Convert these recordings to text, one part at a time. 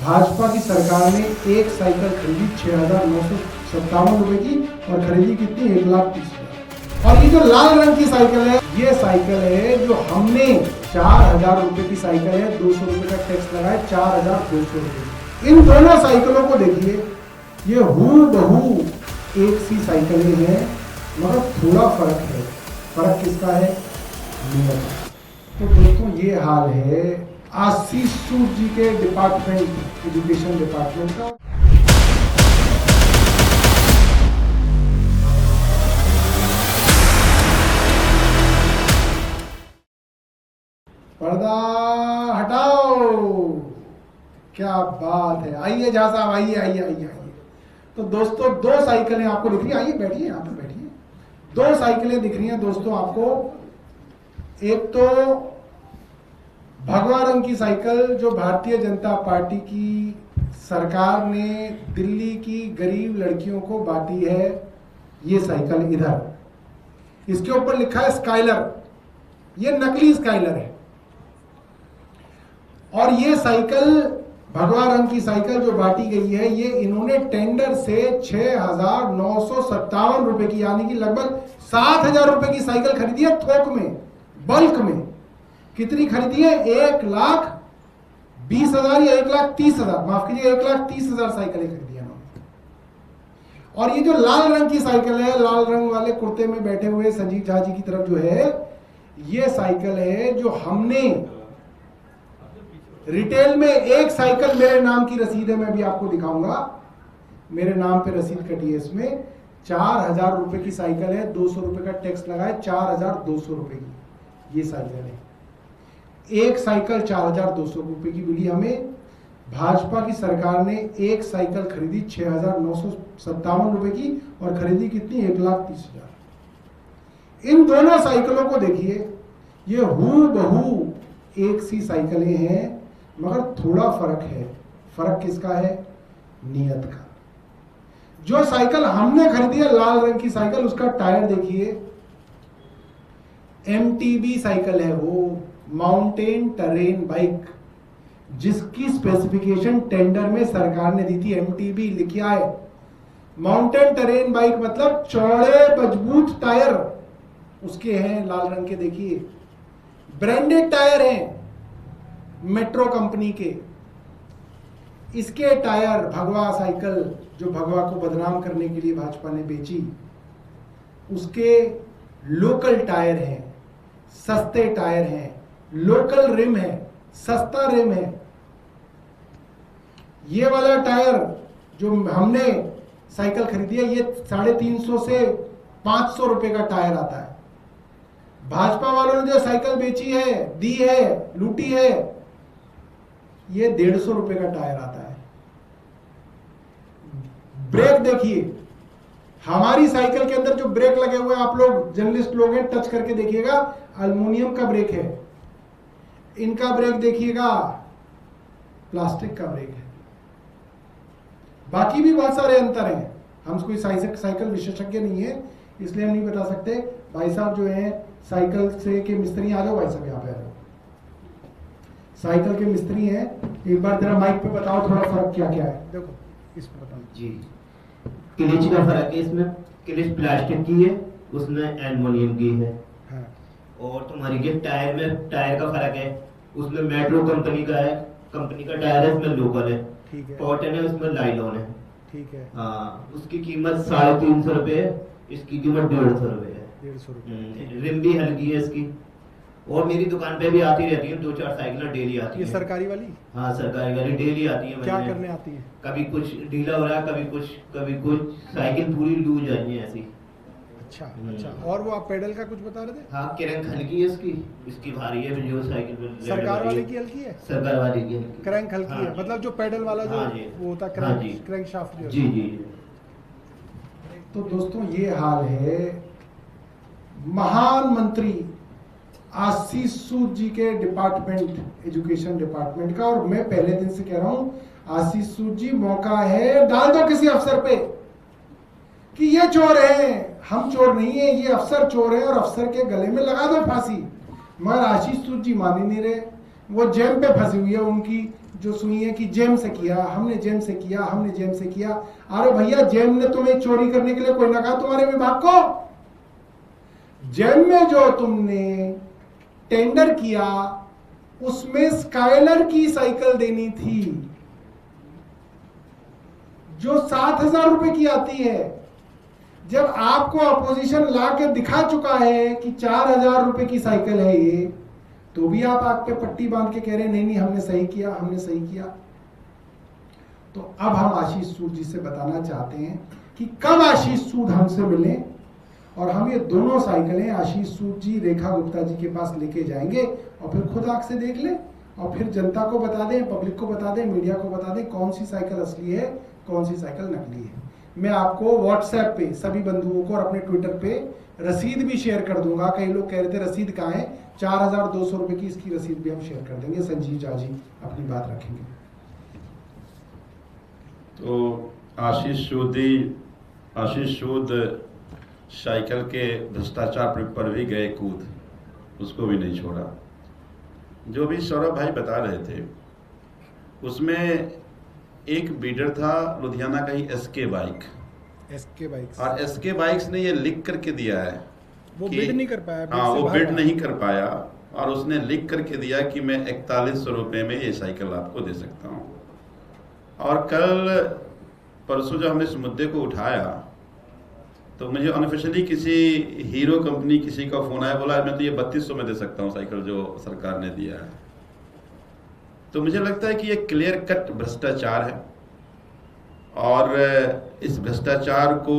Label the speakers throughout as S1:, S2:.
S1: भाजपा की सरकार ने एक साइकिल खरीदी 6,957 रुपए की और खरीदी कितनी 1,30,000। और ये जो लाल रंग की साइकिल है, ये साइकिल है जो हमने 4,000 रुपए की साइकिल है, 200 रुपए का टैक्स लगाए 4,200 रुपए। इन दोनों साइकिलों को देखिए, ये हूबहू एक सी साइकिलें हैं, मगर थोड़ा फर्क है। फर्क किसका है? नियत। तो दोस्तों ये हाल है आशीष सूद जी के डिपार्टमेंट, एजुकेशन डिपार्टमेंट का। पर्दा हटाओ, क्या बात है। आइए झा साहब, आइए आइए आइए आइए। तो दोस्तों दो साइकिलें आपको दिख रही है, आइए बैठिए, यहाँ पर बैठिए। दो साइकिलें दिख रही हैं दोस्तों आपको। एक तो भगवा रंग की साइकिल जो भारतीय जनता पार्टी की सरकार ने दिल्ली की गरीब लड़कियों को बांटी है, ये साइकिल इधर। इसके ऊपर लिखा है स्काइलर, ये नकली स्काइलर है। और ये साइकिल भगवा रंग की साइकिल जो बांटी गई है, ये इन्होंने टेंडर से 6,957 रुपए की, यानी कि लगभग 7,000 रुपए की साइकिल खरीदी है थोक में, बल्क में। कितनी खरीदी है? 1,20,000 या 1,30,000, माफ कीजिए 1,30,000 साइकिलें खरीदी है उन्होंने। और ये जो लाल रंग की साइकिल है, लाल रंग वाले कुर्ते में बैठे हुए संजीव झा जी की तरफ जो है, ये साइकिल है जो हमने रिटेल में, एक साइकिल मेरे नाम की रसीद है, मैं भी आपको दिखाऊंगा, मेरे नाम पे रसीद कटी है। इसमें 4,000 रुपए की साइकिल है, 200 रुपए का टैक्स लगाए 4,200 रुपए की ये साइकिल है। एक साइकिल 4,200 रुपए की मिली हमें। भाजपा की सरकार ने एक साइकिल खरीदी 6,957 रुपए की और खरीदी कितनी 1,30,000। इन दोनों साइकिलों को देखिए, ये हूबहू एक सी साइकिलें हैं, मगर थोड़ा फर्क है। फर्क किसका है? नियत का। जो साइकिल हमने खरीदी है लाल रंग की साइकिल, उसका टायर देखिए, MTB साइकिल है, वो माउंटेन टेरेन बाइक, जिसकी स्पेसिफिकेशन टेंडर में सरकार ने दी थी। MTB लिखा है, माउंटेन टेरेन बाइक, मतलब चौड़े मजबूत टायर उसके हैं लाल रंग के। देखिए ब्रांडेड टायर हैं मेट्रो कंपनी के। इसके टायर, भगवा साइकिल जो भगवा को बदनाम करने के लिए भाजपा ने बेची, उसके लोकल टायर हैं, सस्ते टायर हैं, लोकल रिम है, सस्ता रिम है। ये वाला टायर जो हमने साइकिल खरीदी है, ये 350 से 500 रुपए का टायर आता है। भाजपा वालों ने जो साइकिल बेची है, दी है, लूटी है, ये 150 रुपए का टायर आता है। ब्रेक देखिए, हमारी साइकिल के अंदर जो ब्रेक लगे हुए, आप लोग जर्नलिस्ट लोग हैं, टच करके देखिएगा, एल्युमिनियम का ब्रेक है। इनका ब्रेक देखिएगा, प्लास्टिक का ब्रेक है। बाकी भी बहुत सारे अंतर हैं। हम कोई साइकिल विशेषज्ञ नहीं है, इसलिए हम नहीं बता सकते। भाई साहब जो हैं साइकिल से के मिस्त्री, आ जाओ भाई साहब, यहाँ पे आ जाओ। साइकिल के मिस्त्री हैं, एक बार जरा माइक पे बताओ थोड़ा फर्क क्या क्या है। देखो इस पे बताओ
S2: जी। क्लिच का फर्क है, इसमें क्लिच प्लास्टिक की है, उसमें एल्युमिनियम की है।
S1: हाँ।
S2: और तुम्हारी ये टायर में, टायर का फर्क है, उसमें मेट्रो कंपनी का है, कंपनी का टायर है, इसमें लोकल है।
S1: ठीक है।
S2: कॉटन है, उसमें लाइलॉन है।
S1: ठीक है।
S2: हाँ, उसकी कीमत 350 रुपए है, इसकी कीमत 150 रुपए है।
S1: 150 रुपए।
S2: रिम भी हल्की है इसकी। और मेरी दुकान पे भी आती रहती है, 2-4 साइकिलें डेली आती है।
S1: ये सरकारी वाली?
S2: हाँ, सरकारी वाली डेली आती है।
S1: क्या करने आती है?
S2: कभी कुछ ढीला हो रहा है, कभी कुछ साइकिल पूरी लूज आई है ऐसी।
S1: अच्छा अच्छा। और वो आप पेडल का कुछ बता रहे थे?
S2: हाँ, क्रैंक हल्की है इसकी, इसकी भारी है जो साइकिल।
S1: सरकार वाले की हल्की है?
S2: सरकार वाले की हल्की।
S1: क्रैंक हल्की
S2: हाँ,
S1: है, मतलब जो पेडल वाला जो
S2: हाँ
S1: वो होता है,
S2: हाँ जी,
S1: क्रैंक शाफ्ट जो।
S2: जी जी।
S1: तो दोस्तों ये हाल है महान मंत्री आशीष सूद जी के डिपार्टमेंट, एजुकेशन डिपार्टमेंट का। और मैं पहले दिन से कह रहा हूं, आशीष सूद जी, मौका है, डाल दो किसी अफसर पे कि ये चोर है। हम चोर नहीं है, ये अफसर चोर है, और अफसर के गले में लगा दो फांसी। मगर आशीष सूद जी मान ही नहीं रहे, वो जेल पे फंसी हुई है उनकी जो सुनी है कि जेम से किया, हमने जेम से किया, हमने जेम से किया। अरे भैया, जेम ने तुम्हें चोरी करने के लिए कोई ना कहा तुम्हारे विभाग को। जेम में जो तुमने टेंडर किया उसमें स्काइलर की साइकिल देनी थी जो 7,000 रुपए की आती है। जब आपको अपोजिशन ला के दिखा चुका है कि 4,000 रुपए की साइकिल है ये, तो भी आप आग पे पट्टी बांध के कह रहे हैं नहीं नहीं हमने सही किया, हमने सही किया। तो अब हम आशीष सूद जी से बताना चाहते हैं कि कब आशीष सूद हमसे मिले और हम ये दोनों साइकिलें आशीष सूद जी रेखा गुप्ता जी के पास लेके जाएंगे और फिर खुद आंख से देख ले और फिर जनता को बता दें, पब्लिक को बता दें, मीडिया को बता दें कौन सी साइकिल असली है, कौन सी साइकिल नकली है। मैं आपको व्हाट्सएप पे सभी बंधुओं को और अपने ट्विटर पे रसीद भी शेयर कर दूंगा। कई लोग कह रहे थे रसीद कहाँ है, 4,200 रुपए की इसकी रसीद भी हम शेयर कर देंगे। संजीव झा जी अपनी बात रखेंगे।
S3: तो आशीष सूद साइकिल के भ्रष्टाचार पर भी गए कूद, उसको भी नहीं छोड़ा। जो भी सौरभ भाई बता रहे थे उसमें एक बीडर था लुधियाना का ही एसके बाइक्स, और एसके बाइक्स ने ये लिख करके दिया है
S1: वो बिड नहीं कर पाया।
S3: हाँ, वो बिड नहीं कर पाया और उसने लिख करके दिया कि मैं 4100 रुपये में ये साइकिल आपको दे सकता हूँ। और कल परसों जब हमने इस मुद्दे को उठाया तो मुझे अनऑफिशियली किसी हीरो कंपनी किसी का फोन आया, बोला मैं तो ये 3200 में दे सकता हूँ साइकिल जो सरकार ने दिया है। तो मुझे लगता है कि ये क्लियर कट भ्रष्टाचार है और इस भ्रष्टाचार को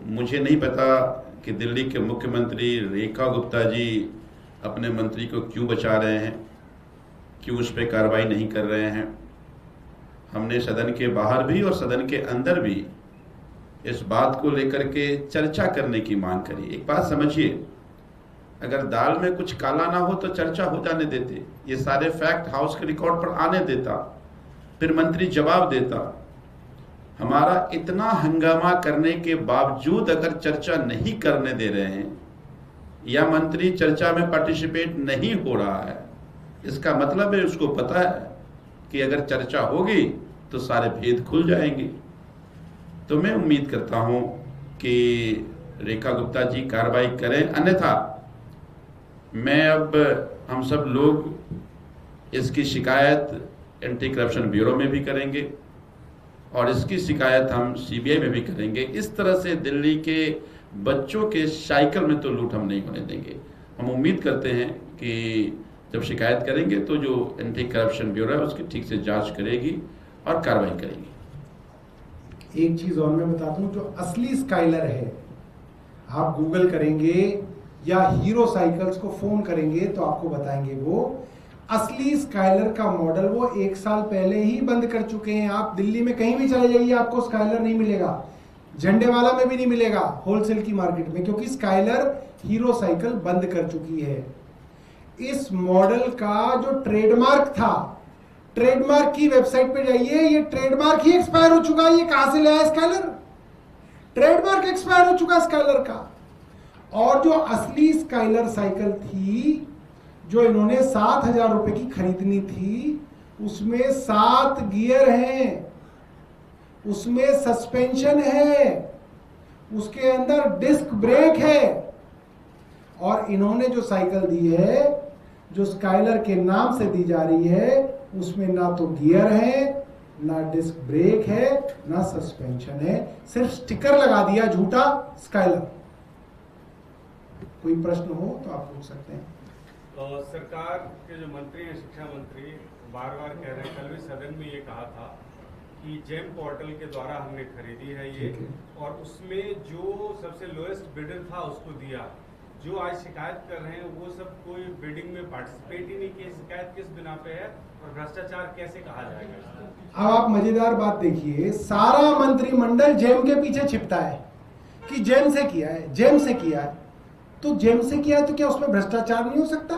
S3: मुझे नहीं पता कि दिल्ली के मुख्यमंत्री रेखा गुप्ता जी अपने मंत्री को क्यों बचा रहे हैं, क्यों उस पर कार्रवाई नहीं कर रहे हैं। हमने सदन के बाहर भी और सदन के अंदर भी इस बात को लेकर के चर्चा करने की मांग करी। एक बात समझिए, अगर दाल में कुछ काला ना हो तो चर्चा हो जाने देते, ये सारे फैक्ट हाउस के रिकॉर्ड पर आने देता, फिर मंत्री जवाब देता। हमारा इतना हंगामा करने के बावजूद अगर चर्चा नहीं करने दे रहे हैं या मंत्री चर्चा में पार्टिसिपेट नहीं हो रहा है, इसका मतलब है उसको पता है कि अगर चर्चा होगी तो सारे भेद खुल जाएंगे। तो मैं उम्मीद करता हूं कि रेखा गुप्ता जी कार्रवाई करें, अन्यथा मैं अब हम सब लोग इसकी शिकायत एंटी करप्शन ब्यूरो में भी करेंगे और इसकी शिकायत हम सीबीआई में भी करेंगे। इस तरह से दिल्ली के बच्चों के साइकिल में तो लूट हम नहीं होने देंगे। हम उम्मीद करते हैं कि जब शिकायत करेंगे तो जो एंटी करप्शन ब्यूरो है उसकी ठीक से जांच करेगी और कार्रवाई करेगी।
S1: एक चीज और मैं बता दूं, जो असली स्काइलर है आप गूगल करेंगे या हीरो साइकिल्स को फोन करेंगे तो आपको बताएंगे वो असली स्काइलर का मॉडल वो 1 साल पहले ही बंद कर चुके हैं। आप दिल्ली में कहीं भी चले जाइए आपको स्काइलर नहीं मिलेगा, झंडेवाला में भी नहीं मिलेगा होलसेल की मार्केट में, क्योंकि स्काइलर हीरो साइकिल बंद कर चुकी है। इस मॉडल का जो ट्रेडमार्क था, ट्रेडमार्क की वेबसाइट पे जाइए, ये ट्रेडमार्क ही एक्सपायर हो चुका है। ये कहां से ले आया स्काइलर? ट्रेडमार्क एक्सपायर हो चुका स्काइलर का। और जो असली स्काइलर साइकिल थी जो इन्होंने 7,000 रुपए की खरीदनी थी, उसमें 7 गियर हैं, उसमें सस्पेंशन है, उसके अंदर डिस्क ब्रेक है। और इन्होंने जो साइकिल दी है, जो स्काइलर के नाम से दी जा रही है, उसमें ना तो गियर है, ना डिस्क ब्रेक है, ना सस्पेंशन है, सिर्फ स्टिकर लगा दिया झूठा स्काइलर। कोई प्रश्न हो तो आप पूछ सकते हैं।
S4: सरकार के जो मंत्री हैं, शिक्षा मंत्री, बार बार कह रहे हैं, कल भी सदन में ये कहा था कि जेम पोर्टल के द्वारा हमने खरीदी है ये, और उसमें जो सबसे लोएस्ट बिडर था उसको दिया। जो आज शिकायत कर रहे हैं वो सब कोई बिडिंग में पार्टिसिपेट ही नहीं किए। शिकायत किस बिना पे है और भ्रष्टाचार कैसे कहा जाएगा?
S1: अब आप मजेदार बात देखिए, सारा मंत्रिमंडल जेम के पीछे छिपता है कि जेम से किया है, जेम से किया है। तो जेम से किया है तो क्या उसमें भ्रष्टाचार नहीं हो सकता?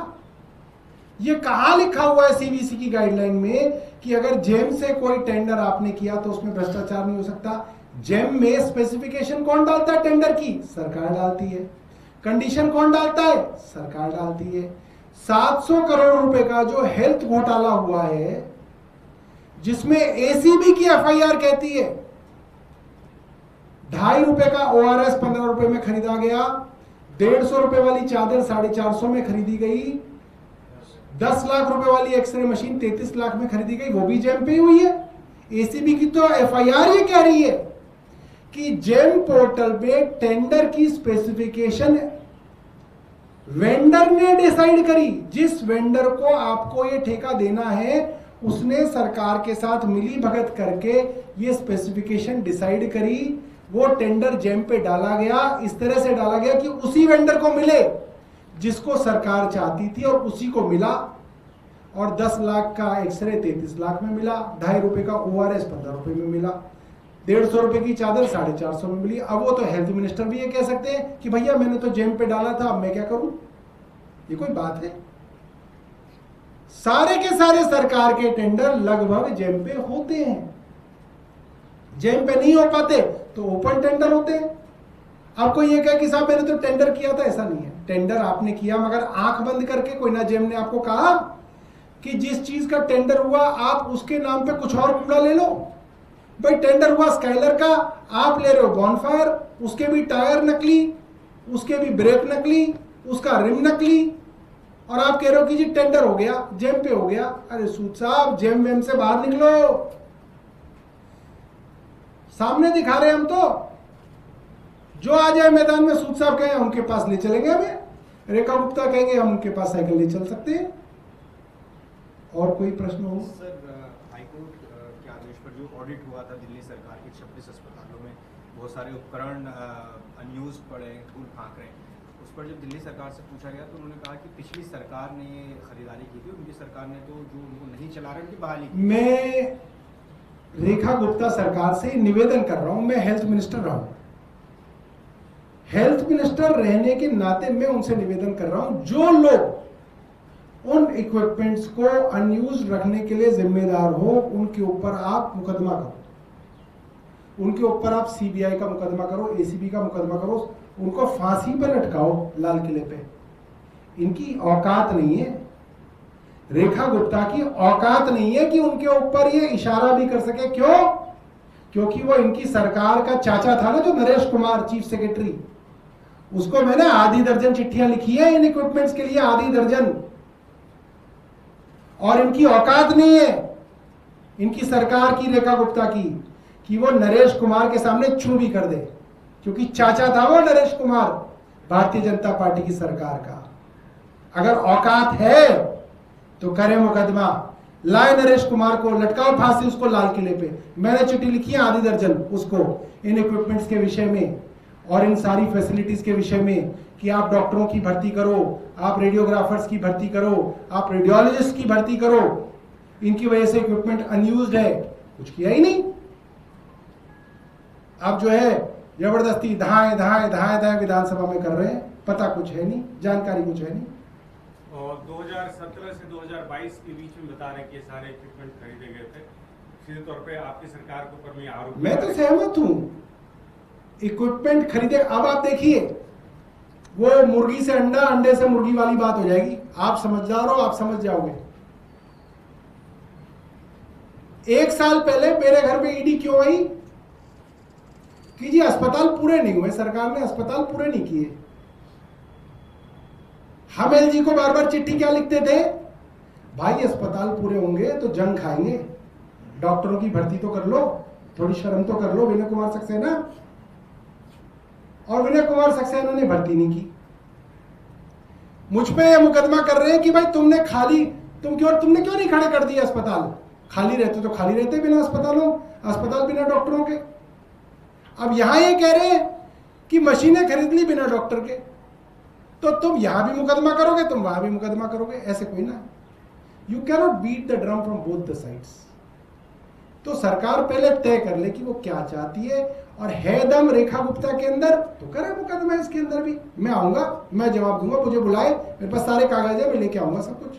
S1: ये कहां लिखा हुआ है सीवीसी की गाइडलाइन में कि अगर जेम से कोई टेंडर आपने किया तो उसमें भ्रष्टाचार नहीं हो सकता? जेम में स्पेसिफिकेशन कौन डालता है टेंडर की? सरकार डालती है। कंडीशन कौन डालता है? सरकार डालती है। 700 करोड़ रुपए का जो हेल्थ घोटाला हुआ है, जिसमें एसीबी की एफआईआर कहती है 2.5 रुपए का ओआरएस 15 रुपए में खरीदा गया, 150 रुपए वाली चादर 450 में खरीदी गई, 10 लाख रुपए वाली एक्सरे मशीन 33 लाख में खरीदी गई, वो भी जेम पे हुई है। एसीबी की तो एफआईआर ये कह रही है कि जेम पोर्टल पे टेंडर की स्पेसिफिकेशन वेंडर ने डिसाइड करी। जिस वेंडर को आपको ये ठेका देना है उसने सरकार के साथ मिली भगत करके ये स्पेसिफिकेशन डिसाइड करी, वो टेंडर जेम पे डाला गया, इस तरह से डाला गया कि उसी वेंडर को मिले जिसको सरकार चाहती थी और उसी को मिला। और 10 लाख का एक्सरे 33 लाख में मिला, 2.5 रुपए का ओआरएस 15 रुपए में मिला, 150 रुपए की चादर 450 में मिली। अब वो तो हेल्थ मिनिस्टर भी ये कह सकते हैं कि भैया मैंने तो जेम पे डाला था, अब मैं क्या करूं? ये कोई बात है? सारे के सारे सरकार के टेंडर लगभग जेम पे होते हैं। जेम पे नहीं हो पाते तो ओपन टेंडर होते हैं। अब कोई ये कहे कि साहब मैंने तो टेंडर किया था, ऐसा नहीं है। टेंडर आपने किया मगर आंख बंद करके। कोई ना जेम ने आपको कहा कि जिस चीज का टेंडर हुआ आप उसके नाम पे कुछ और कूड़ा ले लो। भाई टेंडर हुआ स्काइलर का, आप ले रहे हो बॉनफायर, उसके भी टायर नकली, उसके भी ब्रेक नकली, उसका रिम नकली, और आप कह रहे हो कि जी टेंडर हो गया, जेम पे हो गया। अरे सूद साहब जेम वेम से बाहर निकलो, सामने दिखा रहे हम तो। जो आ जाए मैदान में सूद साहब कहें उनके पास ले चलेंगे, हमें रेखा गुप्ता कहेंगे हम उनके पास साइकिल ले चल सकते हैं। और कोई प्रश्न हो?
S5: सर, हाईकोर्ट के आदेश पर जो ऑडिट हुआ था दिल्ली सरकार के 26 अस्पतालों में बहुत सारे उपकरण अनयूज पड़े, धूल फांक रहे, उस पर जब दिल्ली सरकार से पूछा गया तो उन्होंने कहा कि पिछली सरकार ने ये खरीदारी की थी, उनकी सरकार ने तो जो उनको नहीं चला रहे उनकी बहाली की।
S1: मैं रेखा गुप्ता सरकार से निवेदन कर रहा हूं, मैं हेल्थ मिनिस्टर रहा हूं, हेल्थ मिनिस्टर रहने के नाते मैं उनसे निवेदन कर रहा हूं, जो लोग उन इक्विपमेंट्स को अनयूज रखने के लिए जिम्मेदार हो उनके ऊपर आप मुकदमा करो, उनके ऊपर आप सीबीआई का मुकदमा करो, एसीबी का मुकदमा करो, उनको फांसी पर लटकाओ लाल किले पे। इनकी औकात नहीं है, रेखा गुप्ता की औकात नहीं है कि उनके ऊपर ये इशारा भी कर सके। क्यों? क्योंकि वो इनकी सरकार का चाचा था ना, जो नरेश कुमार चीफ सेक्रेटरी, उसको मैंने आधी दर्जन चिट्ठियां लिखी है इन इक्विपमेंट्स के लिए, आधी दर्जन। और इनकी औकात नहीं है इनकी सरकार की, रेखा गुप्ता की, कि वो नरेश कुमार के सामने छू भी कर दे, क्योंकि चाचा था वो नरेश कुमार भारतीय जनता पार्टी की सरकार का। अगर औकात है तो करे मुकदमा, लाए नरेश कुमार को, लटकाओ फांसी उसको लाल किले पे। मैंने चिट्ठी लिखी है आधी दर्जन उसको, इन इक्विपमेंट्स के विषय में और इन सारी फैसिलिटीज के विषय में, कि आप डॉक्टरों की भर्ती करो, आप रेडियोग्राफर्स की भर्ती करो, आप रेडियोलॉजिस्ट की भर्ती करो। इनकी वजह से इक्विपमेंट अनयूज्ड है, कुछ किया ही नहीं। आप जो है जबरदस्ती धाए धाए धाए धाए विधानसभा में कर रहे हैं, पता कुछ है नहीं, जानकारी कुछ है नहीं।
S4: और 2017 से 2022 के बीच में बता रहे कि सारे इक्विपमेंट खरीदे गए थे, सीधे तौर पे आपकी सरकार के ऊपर में आरोप।
S1: मैं तो सहमत हूं, इक्विपमेंट खरीदे। अब आप देखिए, वो मुर्गी से अंडा, अंडे से मुर्गी वाली बात हो जाएगी। आप समझदार हो, आप समझ जाओगे। 1 साल पहले मेरे घर में ईडी क्यों आई कि जी अस्पताल पूरे नहीं हुए, सरकार ने अस्पताल पूरे नहीं किए। हम एलजी को बार बार चिट्ठी क्या लिखते थे, भाई अस्पताल पूरे होंगे तो जंग खाएंगे, डॉक्टरों की भर्ती तो कर लो, थोड़ी शर्म तो कर लो। विनय कुमार सक्सेना, और विनय कुमार सक्सेना ने भर्ती नहीं की। मुझ पे ये मुकदमा कर रहे हैं कि भाई तुमने क्यों नहीं खड़े कर दिए अस्पताल। खाली रहते तो खाली रहते बिना अस्पताल बिना डॉक्टरों के। अब यहां ये कह रहे हैं कि मशीनें खरीद ली बिना डॉक्टर के, तो तुम यहां भी मुकदमा करोगे, तुम वहां भी मुकदमा करोगे, ऐसे कोई ना। You cannot beat the drum from both the sides. तो सरकार पहले तय कर ले कि वो क्या चाहती है, और है दम रेखा गुप्ता के अंदर तो करे मुकदमा इसके अंदर भी। मैं आऊंगा, मैं जवाब दूंगा, मुझे बुलाए, मेरे पास सारे कागज है, मैं लेके आऊंगा सब कुछ।